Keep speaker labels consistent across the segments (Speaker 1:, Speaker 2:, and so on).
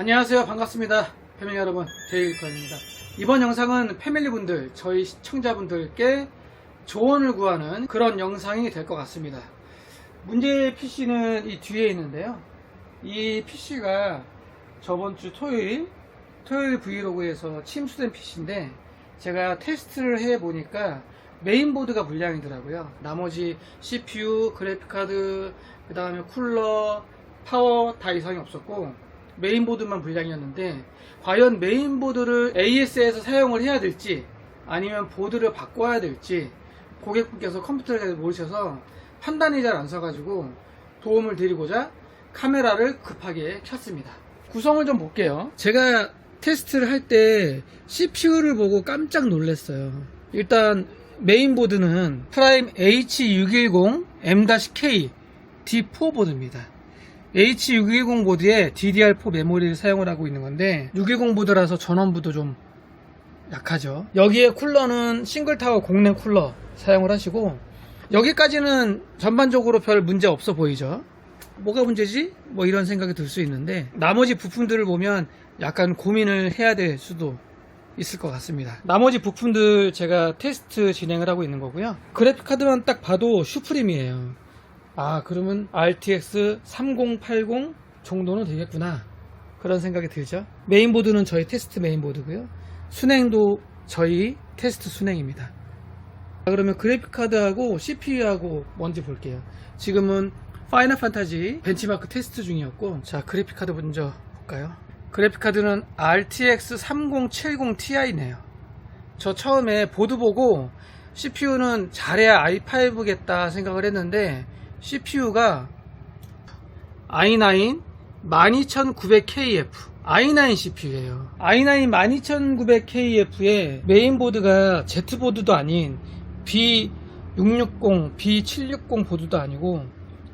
Speaker 1: 안녕하세요. 반갑습니다. 패밀리 여러분, 데일리커입니다. 이번 영상은 패밀리분들, 저희 시청자분들께 조언을 구하는 그런 영상이 될 것 같습니다. 문제의 PC는 이 뒤에 있는데요. 이 PC가 저번 주 토요일 브이로그에서 침수된 PC인데 제가 테스트를 해보니까 메인보드가 불량이더라고요. 나머지 CPU, 그래픽카드, 그 다음에 쿨러, 파워 다 이상이 없었고 메인보드만 불량이었는데 과연 메인보드를 AS에서 사용을 해야 될지 아니면 보드를 바꿔야 될지 고객분께서 컴퓨터를 잘 모르셔서 판단이 잘 안 서가지고 도움을 드리고자 카메라를 급하게 켰습니다. 구성을 좀 볼게요. 제가 테스트를 할 때 CPU를 보고 깜짝 놀랐어요. 일단 메인보드는 프라임 H610 M-K D4 보드입니다. H610 보드에 DDR4 메모리를 사용을 하고 있는 건데 610 보드라서 전원부도 좀 약하죠. 여기에 쿨러는 싱글타워 공랭 쿨러 사용을 하시고 여기까지는 전반적으로 별 문제 없어 보이죠. 뭐가 문제지? 뭐 이런 생각이 들 수 있는데 나머지 부품들을 보면 약간 고민을 해야 될 수도 있을 것 같습니다. 나머지 부품들 제가 테스트 진행을 하고 있는 거고요. 그래픽카드만 딱 봐도 슈프림이에요. 그러면 RTX 3080 정도는 되겠구나 그런 생각이 들죠. 메인보드는 저희 테스트 메인보드고요. 순행도 저희 테스트 순행입니다. 그러면 그래픽카드하고 CPU하고 뭔지 볼게요. 지금은 파이널 판타지 벤치마크 테스트 중이었고, 자 그래픽카드 먼저 볼까요. 그래픽카드는 RTX 3070 Ti네요. 저 처음에 보드 보고 CPU는 잘해야 i5겠다 생각을 했는데 CPU가 i9 12900KF i9 CPU예요. i9 12900KF에 메인보드가 Z보드도 아닌 B660, B760 보드도 아니고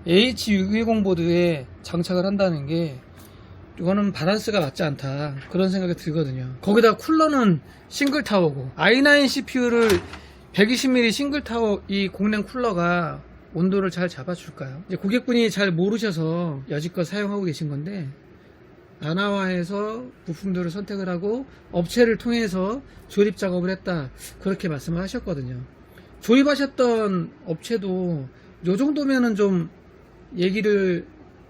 Speaker 1: H610 보드에 장착을 한다는 게 이거는 밸런스가 맞지 않다 그런 생각이 들거든요. 거기다 쿨러는 싱글타워고 i9 CPU를 120mm 싱글타워 이 공랭 쿨러가 온도를 잘 잡아줄까요? 이제 고객분이 잘 모르셔서 여지껏 사용하고 계신 건데 아나와에서 부품들을 선택을 하고 업체를 통해서 조립 작업을 했다 그렇게 말씀을 하셨거든요. 조립하셨던 업체도 요 정도면은 좀 얘기를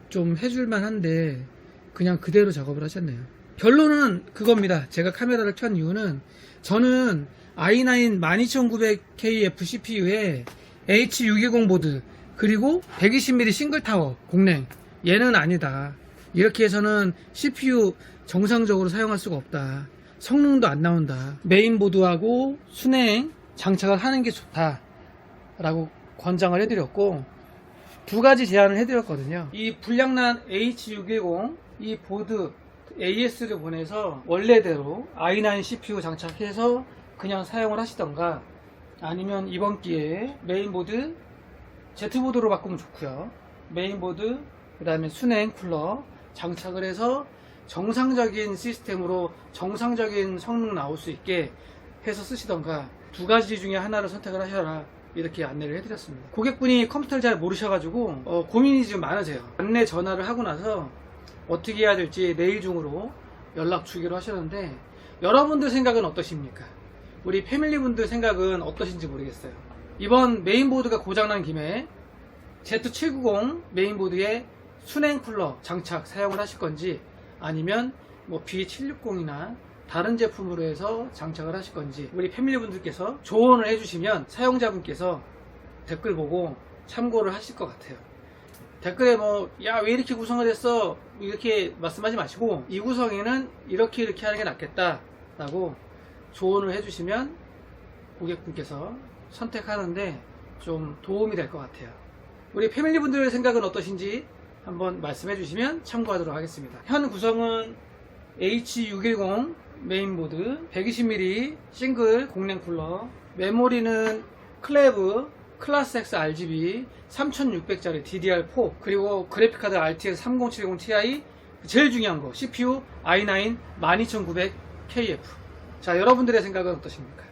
Speaker 1: 좀 해줄만 한데 그냥 그대로 작업을 하셨네요. 결론은 그겁니다. 제가 카메라를 켠 이유는 저는 i9 12900KF CPU에 H610 보드 그리고 120mm 싱글타워 공랭 얘는 아니다. 이렇게 해서는 CPU 정상적으로 사용할 수가 없다. 성능도 안 나온다. 메인보드하고 순행 장착을 하는 게 좋다 라고 권장을 해드렸고 두 가지 제안을 해드렸거든요. 이 불량난 H610 이 보드 AS를 보내서 원래대로 i9 CPU 장착해서 그냥 사용을 하시던가 아니면 이번 기회에 메인보드 Z보드로 바꾸면 좋고요. 메인보드 그 다음에 순행 쿨러 장착을 해서 정상적인 시스템으로 정상적인 성능 나올 수 있게 해서 쓰시던가 두 가지 중에 하나를 선택을 하셔라 이렇게 안내를 해드렸습니다. 고객분이 컴퓨터를 잘 모르셔가지고 고민이 좀 많으세요. 안내 전화를 하고 나서 어떻게 해야 될지 내일 중으로 연락 주기로 하셨는데 여러분들 생각은 어떠십니까? 우리 패밀리분들 생각은 어떠신지 모르겠어요. 이번 메인보드가 고장난 김에 Z790 메인보드에 순행 쿨러 장착 사용을 하실 건지 아니면 뭐 B760이나 다른 제품으로 해서 장착을 하실 건지 우리 패밀리분들께서 조언을 해주시면 사용자분께서 댓글 보고 참고를 하실 것 같아요. 댓글에 뭐 야 왜 이렇게 구성을 했어 이렇게 말씀하지 마시고 이 구성에는 이렇게 하는 게 낫겠다 라고 조언을 해주시면 고객분께서 선택하는데 좀 도움이 될 것 같아요. 우리 패밀리분들의 생각은 어떠신지 한번 말씀해 주시면 참고하도록 하겠습니다. 현 구성은 H610 메인보드 120mm 싱글 공랭 쿨러 메모리는 클레브 클래스 X RGB 3600짜리 DDR4 그리고 그래픽카드 RTX 3070 Ti 제일 중요한 거 CPU i9 12900KF 자 여러분들의 생각은 어떠십니까?